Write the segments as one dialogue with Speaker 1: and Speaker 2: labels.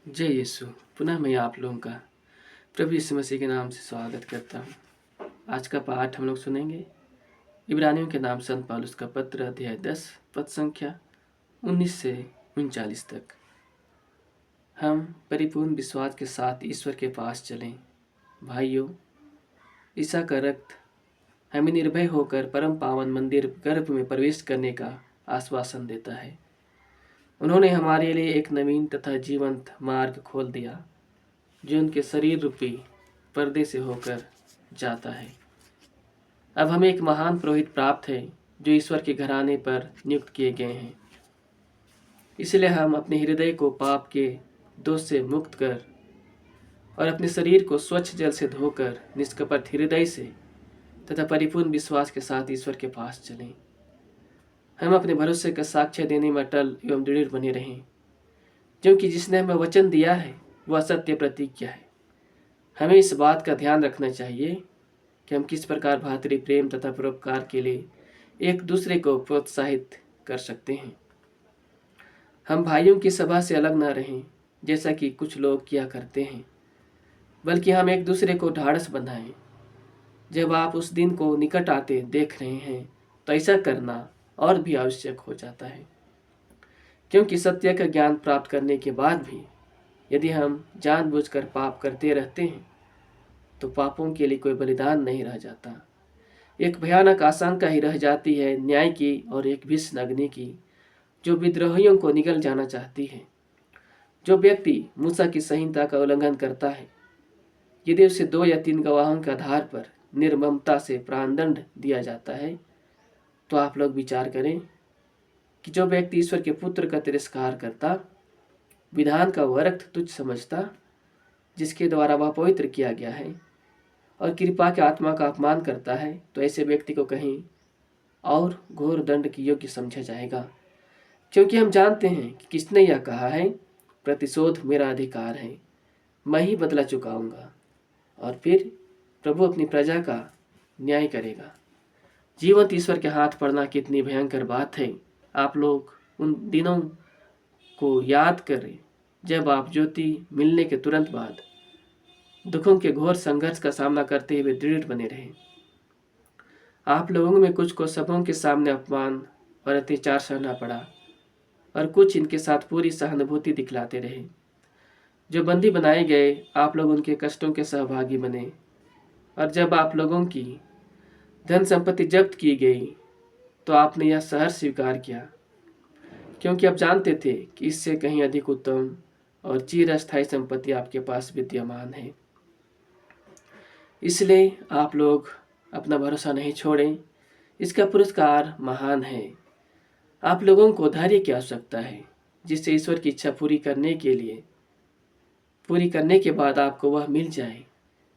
Speaker 1: जय यीशु। पुनः मैं आप लोगों का प्रभु यीशु मसीह के नाम से स्वागत करता हूँ। आज का पाठ हम लोग सुनेंगे इब्रानियों के नाम संत पौलुस का पत्र अध्याय 10 पद संख्या 19 से 39 तक। हम परिपूर्ण विश्वास के साथ ईश्वर के पास चलें। भाइयों, ईसा का रक्त हमें निर्भय होकर परम पावन मंदिर गर्भ में प्रवेश करने का आश्वासन देता है। उन्होंने हमारे लिए एक नवीन तथा जीवंत मार्ग खोल दिया जो उनके शरीर रूपी पर्दे से होकर जाता है। अब हमें एक महान पुरोहित प्राप्त है जो ईश्वर के घराने पर नियुक्त किए गए हैं। इसलिए हम अपने हृदय को पाप के दोष से मुक्त कर और अपने शरीर को स्वच्छ जल से धोकर निष्कपट हृदय से तथा परिपूर्ण विश्वास के साथ ईश्वर के पास चलें। हम अपने भरोसे का साक्ष्य देने में अटल एवं दृढ़ बने रहें, क्योंकि जिसने हमें वचन दिया है वह सत्य प्रतिज्ञा है। हमें इस बात का ध्यान रखना चाहिए कि हम किस प्रकार भातृ प्रेम तथा परोपकार के लिए एक दूसरे को प्रोत्साहित कर सकते हैं। हम भाइयों की सभा से अलग न रहें जैसा कि कुछ लोग किया करते हैं, बल्कि हम एक दूसरे को ढाढ़स बंधाएं। जब आप उस दिन को निकट आते देख रहे हैं तो ऐसा करना और भी आवश्यक हो जाता है, क्योंकि सत्य का ज्ञान प्राप्त करने के बाद भी यदि हम जानबूझकर पाप करते रहते हैं तो पापों के लिए कोई बलिदान नहीं रह जाता। एक भयानक आशंका ही रह जाती है न्याय की और एक भीषण अग्नि की जो विद्रोहियों को निगल जाना चाहती है। जो व्यक्ति मूसा की संहिता का उल्लंघन करता है, यदि उसे 2 या 3 गवाहों के आधार पर निर्ममता से प्राणदंड दिया जाता है, तो आप लोग विचार करें कि जो व्यक्ति ईश्वर के पुत्र का तिरस्कार करता, विधान का वह रक्त तुच्छ समझता जिसके द्वारा वह पवित्र किया गया है और कृपा के आत्मा का अपमान करता है, तो ऐसे व्यक्ति को कहीं और घोर दंड की योग्य समझा जाएगा। क्योंकि हम जानते हैं कि किसने यह कहा है, प्रतिशोध मेरा अधिकार है, मैं ही बदला चुकाऊंगा। और फिर प्रभु अपनी प्रजा का न्याय करेगा। जीवंत ईश्वर के हाथ पड़ना कितनी भयंकर बात है। आप लोग उन दिनों को याद करें जब आप ज्योति मिलने के तुरंत बाद दुखों के घोर संघर्ष का सामना करते हुए दृढ़ बने रहे। आप लोगों में कुछ को सबों के सामने अपमान और अत्याचार सहना पड़ा और कुछ इनके साथ पूरी सहानुभूति दिखलाते रहे। जो बंदी बनाए गए, आप लोग उनके कष्टों के सहभागी बने, और जब आप लोगों की धन संपत्ति जब्त की गई तो आपने यह शहर स्वीकार किया, क्योंकि आप जानते थे कि इससे कहीं अधिक उत्तम और चिरस्थायी संपत्ति आपके पास विद्यमान है। इसलिए आप लोग अपना भरोसा नहीं छोड़ें, इसका पुरस्कार महान है। आप लोगों को धैर्य की आवश्यकता है, जिससे ईश्वर की इच्छा पूरी करने के बाद आपको वह मिल जाए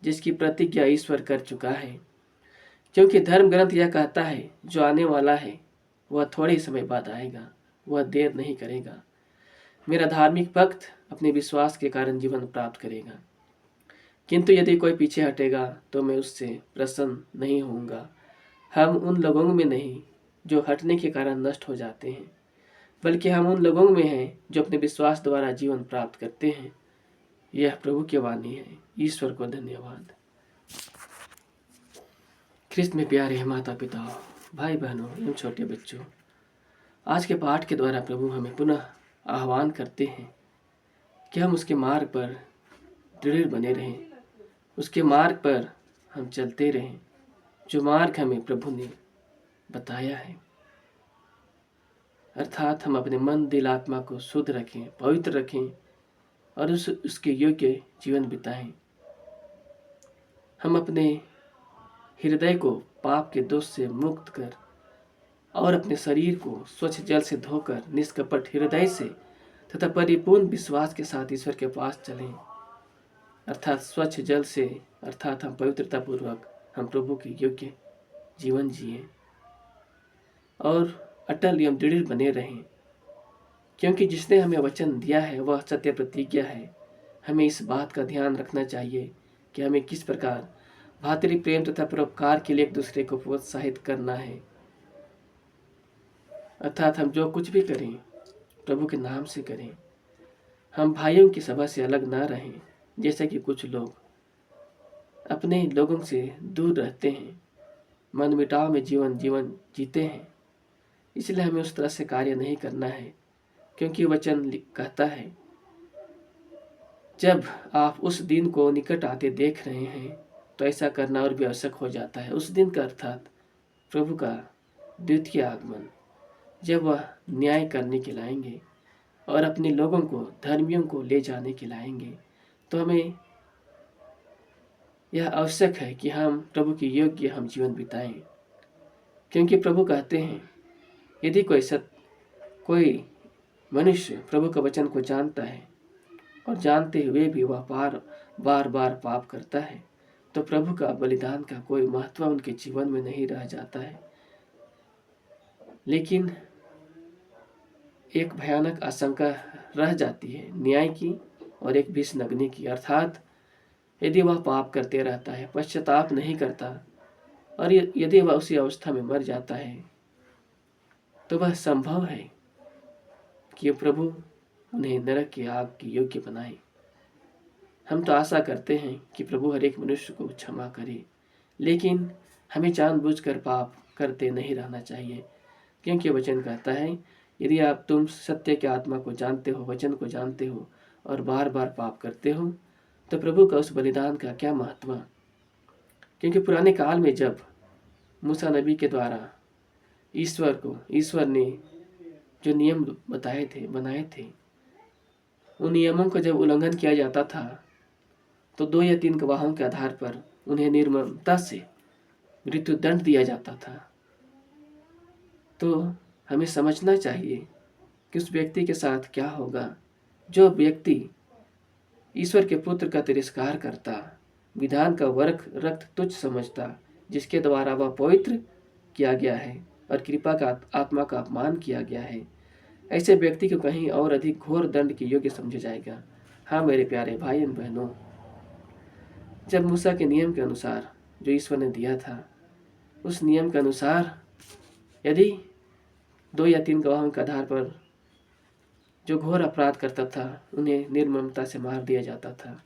Speaker 1: जिसकी प्रतिज्ञा ईश्वर कर चुका है। क्योंकि धर्म ग्रंथ यह कहता है, जो आने वाला है वह थोड़े ही समय बाद आएगा, वह देर नहीं करेगा। मेरा धार्मिक भक्त अपने विश्वास के कारण जीवन प्राप्त करेगा, किंतु यदि कोई पीछे हटेगा तो मैं उससे प्रसन्न नहीं होऊंगा। हम उन लोगों में नहीं जो हटने के कारण नष्ट हो जाते हैं, बल्कि हम उन लोगों में हैं जो अपने विश्वास द्वारा जीवन प्राप्त करते हैं। यह प्रभु की वाणी है। ईश्वर को धन्यवाद। ख्रिस्त में प्यारे माता पिता, भाई बहनों एवं छोटे बच्चों, आज के पाठ के द्वारा प्रभु हमें पुनः आह्वान करते हैं कि हम उसके मार्ग पर दृढ़ बने रहें, उसके मार्ग पर हम चलते रहें, जो मार्ग हमें प्रभु ने बताया है। अर्थात हम अपने मन दिल आत्मा को शुद्ध रखें, पवित्र रखें और उसके योग्य जीवन बिताएं। हम अपने हृदय को पाप के दोष से मुक्त कर और अपने शरीर को स्वच्छ जल से धोकर निष्कपट हृदय से तथा परिपूर्ण विश्वास के साथ ईश्वर के पास चलें। अर्थात स्वच्छ जल से, अर्थात हम पवित्रता पूर्वक हम प्रभु के योग्य जीवन जिए और अटल एवं दृढ़ बने रहें, क्योंकि जिसने हमें वचन दिया है वह सत्य प्रतिज्ञा है। हमें इस बात का ध्यान रखना चाहिए कि हमें किस प्रकार भातृ प्रेम तथा परोपकार के लिए एक दूसरे को प्रोत्साहित करना है। अर्थात हम जो कुछ भी करें प्रभु के नाम से करें। हम भाइयों की सभा से अलग ना रहें, जैसे कि कुछ लोग अपने लोगों से दूर रहते हैं, मनमुटाव में जीवन जीते हैं। इसलिए हमें उस तरह से कार्य नहीं करना है, क्योंकि वचन कहता है, जब आप उस दिन को निकट आते देख रहे हैं तो ऐसा करना और भी आवश्यक हो जाता है। उस दिन का अर्थात प्रभु का द्वितीय आगमन, जब वह न्याय करने के लाएंगे और अपने लोगों को, धर्मियों को ले जाने के लाएंगे, तो हमें यह आवश्यक है कि हम प्रभु के योग्य हम जीवन बिताएं। क्योंकि प्रभु कहते हैं, यदि कोई मनुष्य प्रभु का वचन को जानता है और जानते हुए भी वह बार बार पाप करता है, तो प्रभु का बलिदान का कोई महत्व उनके जीवन में नहीं रह जाता है। लेकिन एक भयानक आशंका रह जाती है न्याय की और एक विषनग्नि की, अर्थात यदि वह पाप करते रहता है, पश्चाताप नहीं करता, और यदि वह उसी अवस्था में मर जाता है, तो वह संभव है कि प्रभु उन्हें नरक की आग की योग्य बनाए। हम तो आशा करते हैं कि प्रभु हर एक मनुष्य को क्षमा करे, लेकिन हमें जानबूझकर पाप करते नहीं रहना चाहिए। क्योंकि वचन कहता है, यदि तुम सत्य के आत्मा को जानते हो, वचन को जानते हो और बार बार पाप करते हो, तो प्रभु का उस बलिदान का क्या महत्व। क्योंकि पुराने काल में जब मूसा नबी के द्वारा ईश्वर ने जो नियम बनाए थे, उन नियमों का जब उल्लंघन किया जाता था, तो 2 या 3 गवाहों के आधार पर उन्हें निर्ममता से मृत्यु दंड दिया जाता था। तो हमें समझना चाहिए कि उस व्यक्ति के साथ क्या होगा जो व्यक्ति ईश्वर के पुत्र का तिरस्कार करता, विधान का रक्त तुच्छ समझता, जिसके द्वारा वह पवित्र किया गया है और कृपा का आत्मा का अपमान किया गया है। ऐसे व्यक्ति को कहीं और अधिक घोर दंड के योग्य समझा जाएगा। हाँ मेरे प्यारे भाई एवं बहनों, जब मूसा के नियम के अनुसार जो ईश्वर ने दिया था, उस नियम के अनुसार यदि 2 या 3 गवाहों के आधार पर जो घोर अपराध करता था, उन्हें निर्ममता से मार दिया जाता था,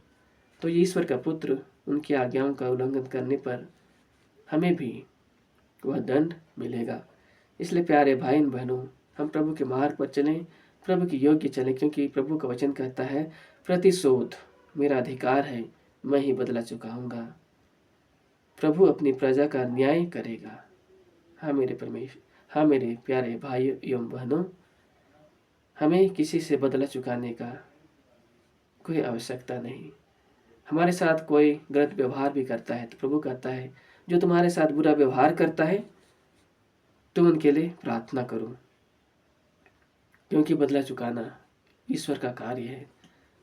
Speaker 1: तो ईश्वर का पुत्र उनकी आज्ञाओं का उल्लंघन करने पर हमें भी वह दंड मिलेगा। इसलिए प्यारे भाई बहनों, हम प्रभु के मार्ग पर चलें, प्रभु के योग्य चलें, क्योंकि प्रभु का वचन कहता है, प्रतिशोध मेरा अधिकार है, मैं ही बदला चुकाऊंगा। प्रभु अपनी प्रजा का न्याय करेगा। हाँ मेरे प्यारे भाइयों एवं बहनों, हमें किसी से बदला चुकाने का कोई आवश्यकता नहीं। हमारे साथ कोई गलत व्यवहार भी करता है तो प्रभु कहता है, जो तुम्हारे साथ बुरा व्यवहार करता है तुम उनके लिए प्रार्थना करो, क्योंकि बदला चुकाना ईश्वर का कार्य है।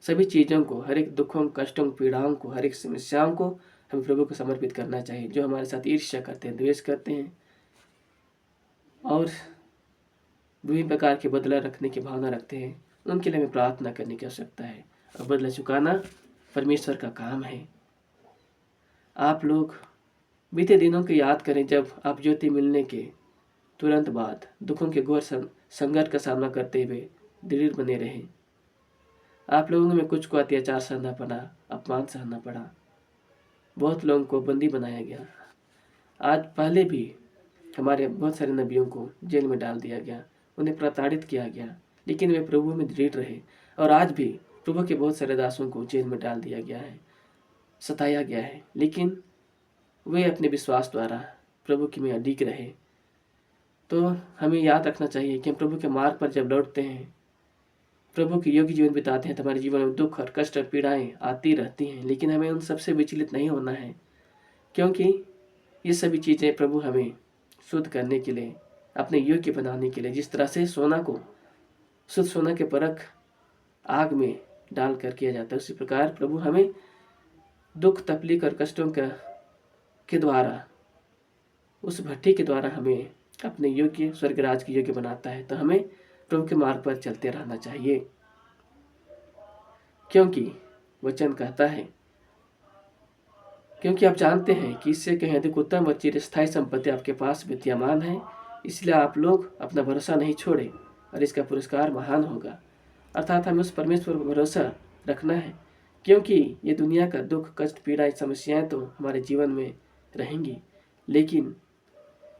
Speaker 1: सभी चीज़ों को, हर एक दुखों, कष्टों, पीड़ाओं को, हर एक समस्याओं को हमें प्रभु को समर्पित करना चाहिए। जो हमारे साथ ईर्ष्या करते हैं, द्वेष करते हैं और विभिन्न प्रकार के बदला रखने की भावना रखते हैं, उनके लिए हमें प्रार्थना करने की आवश्यकता है। और बदला चुकाना परमेश्वर का काम है। आप लोग बीते दिनों को याद करें, जब आप ज्योति मिलने के तुरंत बाद दुखों के घोर संकट का सामना करते हुए दृढ़ बने रहे। आप लोगों में कुछ को अत्याचार सहना पड़ा, अपमान सहना पड़ा, बहुत लोगों को बंदी बनाया गया। आज पहले भी हमारे बहुत सारे नबियों को जेल में डाल दिया गया, उन्हें प्रताड़ित किया गया, लेकिन वे प्रभु में दृढ़ रहे। और आज भी प्रभु के बहुत सारे दासों को जेल में डाल दिया गया है, सताया गया है, लेकिन वे अपने विश्वास द्वारा प्रभु की में अडिग रहे। तो हमें याद रखना चाहिए कि हम प्रभु के मार्ग पर जब लौटते हैं, प्रभु के योग्य जीवन बिताते हैं, तो हमारे जीवन में दुख और कष्ट और पीड़ाएं आती रहती हैं, लेकिन हमें उन सबसे विचलित नहीं होना है, क्योंकि ये सभी चीज़ें प्रभु हमें शुद्ध करने के लिए, अपने योग्य बनाने के लिए, जिस तरह से सोना को शुद्ध सोना के परख आग में डाल कर किया जाता है, उसी प्रकार प्रभु हमें दुख, तकलीफ और कष्टों के द्वारा, उस भट्टी के द्वारा हमें अपने योग्य स्वर्गराज के योग्य बनाता है। तो हमें प्रभु के मार्ग पर चलते रहना चाहिए, क्योंकि वचन कहता है, क्योंकि आप जानते हैं कि इससे कहीं अधिक उत्तम और चिरस्थायी संपत्ति आपके पास विद्यमान है, इसलिए आप लोग अपना भरोसा नहीं छोड़े और इसका पुरस्कार महान होगा। अर्थात हमें उस परमेश्वर पर भरोसा रखना है, क्योंकि ये दुनिया का दुख, कष्ट, पीड़ा, समस्याएं तो हमारे जीवन में रहेंगी, लेकिन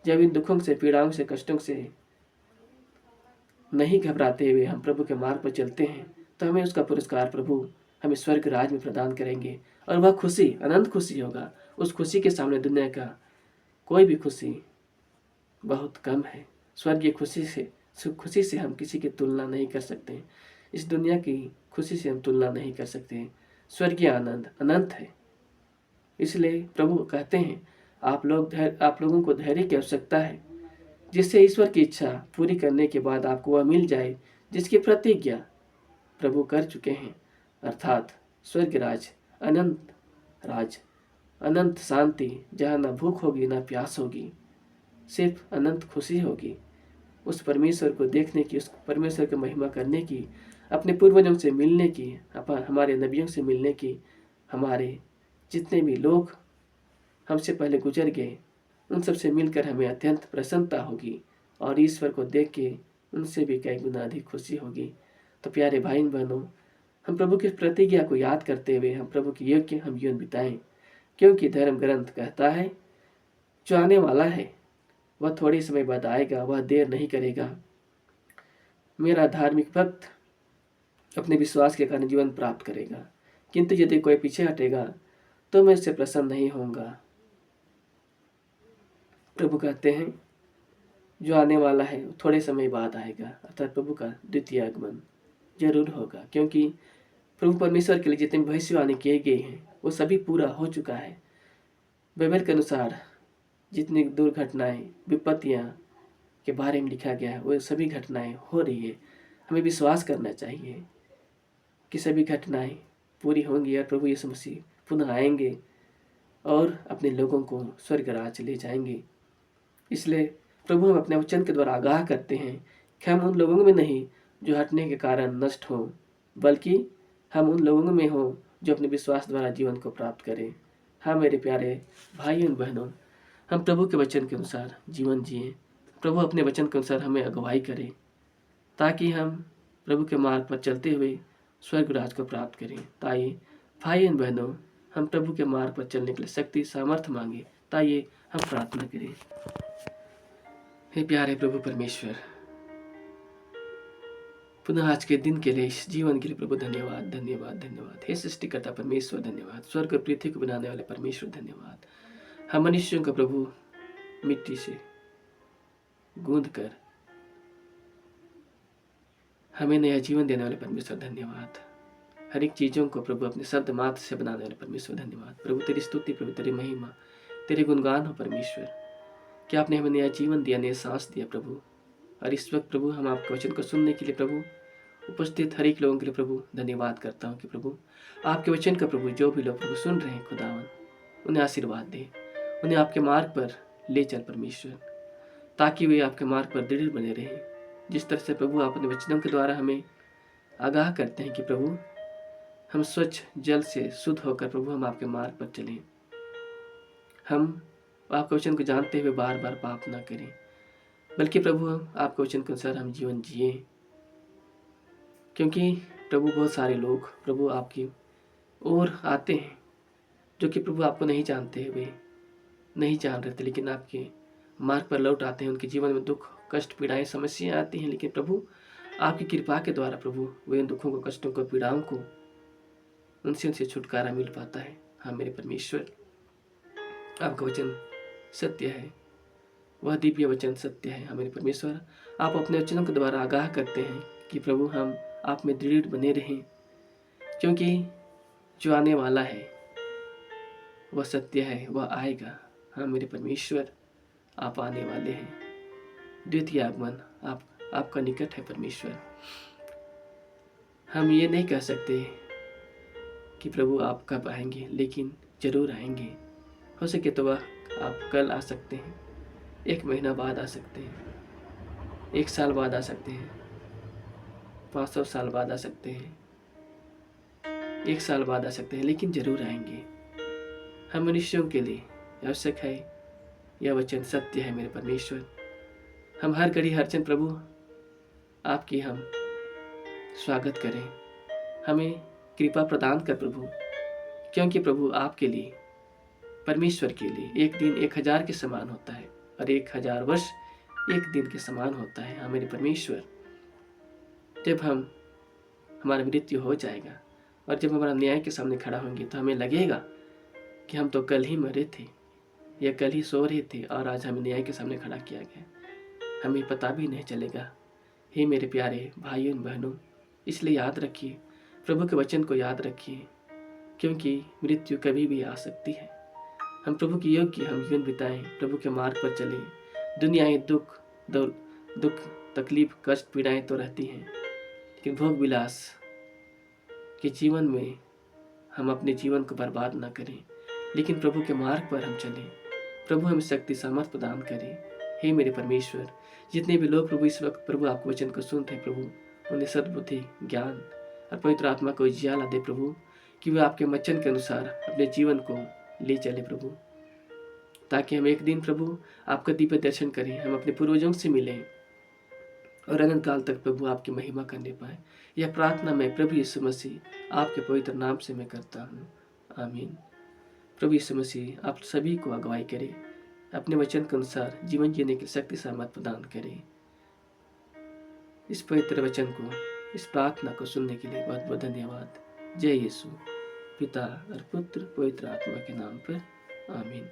Speaker 1: जब इन दुखों से, पीड़ाओं से, कष्टों से नहीं घबराते हुए हम प्रभु के मार्ग पर चलते हैं, तो हमें उसका पुरस्कार प्रभु हमें स्वर्ग राज में प्रदान करेंगे, और वह खुशी अनंत खुशी होगा। उस खुशी के सामने दुनिया का कोई भी खुशी बहुत कम है। स्वर्गीय खुशी से हम किसी की तुलना नहीं कर सकते। इस दुनिया की खुशी से हम तुलना नहीं कर सकते। स्वर्गीय आनंद अनंत है। इसलिए प्रभु कहते हैं, आप लोगों को धैर्य की आवश्यकता है, जिससे ईश्वर की इच्छा पूरी करने के बाद आपको वह मिल जाए जिसकी प्रतिज्ञा प्रभु कर चुके हैं, अर्थात स्वर्ग राज, अनंत राज, अनंत शांति, जहाँ न भूख होगी न प्यास होगी, सिर्फ अनंत खुशी होगी। उस परमेश्वर को देखने की, उस परमेश्वर की महिमा करने की, अपने पूर्वजों से मिलने की, हमारे नबियों से मिलने की, हमारे जितने भी लोग हमसे पहले गुजर गए उन सब से मिलकर हमें अत्यंत प्रसन्नता होगी, और ईश्वर को देख के उनसे भी कई गुना अधिक खुशी होगी। तो प्यारे भाई बहनों, हम प्रभु की प्रतिज्ञा को याद करते हुए हम प्रभु के योग्य हम जीवन बिताएं, क्योंकि धर्म ग्रंथ कहता है, जो आने वाला है वह थोड़े समय बाद आएगा, वह देर नहीं करेगा। मेरा धार्मिक भक्त अपने विश्वास के कारण जीवन प्राप्त करेगा, किंतु यदि कोई पीछे हटेगा तो मैं उससे प्रसन्न नहीं होऊंगा। प्रभु कहते हैं, जो आने वाला है थोड़े समय बाद आएगा, अर्थात प्रभु का द्वितीय आगमन जरूर होगा, क्योंकि प्रभु परमेश्वर के लिए जितने भविष्यवाणी किए गए हैं वो सभी पूरा हो चुका है। बाइबल के अनुसार जितनी दुर्घटनाएं, विपत्तियां के बारे में लिखा गया है वो सभी घटनाएं हो रही है। हमें विश्वास करना चाहिए कि सभी घटनाएं पूरी होंगी और प्रभु यीशु मसीह पुनः आएंगे और अपने लोगों को स्वर्ग राज ले जाएंगे। इसलिए प्रभु हम अपने वचन के द्वारा आगाह करते हैं कि हम उन लोगों में नहीं जो हटने के कारण नष्ट हो, बल्कि हम उन लोगों में हो जो अपने विश्वास द्वारा जीवन को प्राप्त करें। हाँ मेरे प्यारे भाइयों बहनों, हम प्रभु के वचन के अनुसार जीवन जिए। प्रभु अपने वचन के अनुसार हमें अगुवाई करे, ताकि हम प्रभु के मार्ग पर चलते हुए स्वर्ग राज को प्राप्त करें। ताइए भाइयों बहनों, हम प्रभु के मार्ग पर चलने के लिए शक्ति सामर्थ्य मांगे। ताइए हम प्रार्थना करें। हे प्यारे प्रभु परमेश्वर, पुनः आज के दिन के लिए, इस जीवन के लिए प्रभु धन्यवाद धन्यवाद धन्यवाद। हे सृष्टिकर्ता परमेश्वर धन्यवाद। स्वर्ग और पृथ्वी को बनाने वाले परमेश्वर धन्यवाद। हम मनुष्यों को प्रभु मिट्टी से गूंद कर हमें नया जीवन देने वाले परमेश्वर धन्यवाद। हर एक चीज़ों को प्रभु अपने शब्द मात्र से बनाने वाले परमेश्वर धन्यवाद। प्रभु तेरी स्तुति, प्रभु तेरी महिमा, तेरे गुणगान हो परमेश्वर, कि आपने हमें नया जीवन दिया, नया सांस दिया प्रभु। और इस वक्त प्रभु हम आपके वचन को सुनने के लिए प्रभु उपस्थित हर एक लोगों के लिए प्रभु धन्यवाद करता हूँ कि प्रभु आपके वचन का प्रभु जो भी लोग प्रभु सुन रहे हैं खुदावन, उन्हें आशीर्वाद दे, उन्हें आपके मार्ग पर ले चल परमेश्वर, ताकि वे आपके मार्ग पर दृढ़ बने रहें। जिस तरह से प्रभु आप अपने वचनों के द्वारा हमें आगाह करते हैं कि प्रभु हम स्वच्छ जल से शुद्ध होकर प्रभु हम आपके मार्ग पर चलें, हम आपके वचन को जानते हुए बार बार पाप ना करें, बल्कि प्रभु आपके वचन के अनुसार हम जीवन जिए। क्योंकि प्रभु बहुत सारे लोग प्रभु आपकी ओर आते हैं जो कि प्रभु आपको नहीं जानते हुए, नहीं जान रहे थे, लेकिन आपके मार्ग पर लौट आते हैं। उनके जीवन में दुख, कष्ट, पीड़ाएं, समस्याएं आती हैं, लेकिन प्रभु आपकी कृपा के द्वारा प्रभु वे उन दुखों को, कष्टों को, पीड़ाओं को उनसे छुटकारा मिल पाता है। हाँ मेरे परमेश्वर, आपका वचन सत्य है, वह दिव्य वचन सत्य है। हमारे परमेश्वर, आप अपने वचनों के द्वारा आगाह करते हैं कि प्रभु हम आप में दृढ़ बने रहें, क्योंकि जो आने वाला है वह सत्य है, वह आएगा। हाँ मेरे परमेश्वर, आप आने वाले हैं। द्वितीय आगमन आपका निकट है परमेश्वर। हम ये नहीं कह सकते कि प्रभु आप कब आएंगे, लेकिन जरूर आएंगे। हो सके तो वह आप कल आ सकते हैं, 1 महीना बाद आ सकते हैं, 1 साल बाद आ सकते हैं, 500 साल बाद आ सकते हैं, 1 साल बाद आ सकते हैं, लेकिन जरूर आएंगे। हम मनुष्यों के लिए आवश्यक है, यह वचन सत्य है मेरे परमेश्वर। हम हर घड़ी हर क्षण प्रभु आपकी हम स्वागत करें। हमें कृपा प्रदान कर प्रभु, क्योंकि प्रभु आपके लिए, परमेश्वर के लिए एक दिन 1000 के समान होता है और 1000 वर्ष एक दिन के समान होता है। हमारे परमेश्वर, जब हमारा मृत्यु हो जाएगा और जब हमारा न्याय के सामने खड़ा होंगे तो हमें लगेगा कि हम तो कल ही मरे थे या कल ही सो रहे थे और आज हमें न्याय के सामने खड़ा किया गया। हमें पता भी नहीं चलेगा। हे मेरे प्यारे भाइयों बहनों, इसलिए याद रखिए, प्रभु के वचन को याद रखिए, क्योंकि मृत्यु कभी भी आ सकती है। हम प्रभु के योग्य हम जीवन बिताएं, प्रभु के मार्ग पर चलें। दुनियाएं दुख तकलीफ कष्ट पीड़ाएं तो रहती हैं, लेकिन भोग विलास के जीवन में हम अपने जीवन को बर्बाद ना करें, लेकिन प्रभु के मार्ग पर हम चलें। प्रभु हमें शक्ति सामर्थ प्रदान करें। हे मेरे परमेश्वर, जितने भी लोग प्रभु इस वक्त प्रभु आपके वचन को सुनते हैं प्रभु, उन्हें सद्बुद्धि, ज्ञान और पवित्र आत्मा को उजियाला दे प्रभु, कि वे आपके वचन के अनुसार अपने जीवन को ले चले प्रभु, ताकि हम एक दिन प्रभु आपका दिव्य दर्शन करें, हम अपने पूर्वजों से मिलें और अनंत काल तक प्रभु आपकी महिमा करने पाए। यह प्रार्थना मैं प्रभु यीशु मसीह आपके पवित्र नाम से मैं करता हूँ, आमीन। प्रभु यीशु मसीह आप सभी को अगुवाई करे, अपने वचन के अनुसार जीवन जीने की शक्ति सामर्थ प्रदान करे। इस पवित्र वचन को, इस प्रार्थना को सुनने के लिए बहुत बहुत धन्यवाद। जय यीशु। पिता और पुत्र पवित्र आत्मा के नाम पर, आमीन।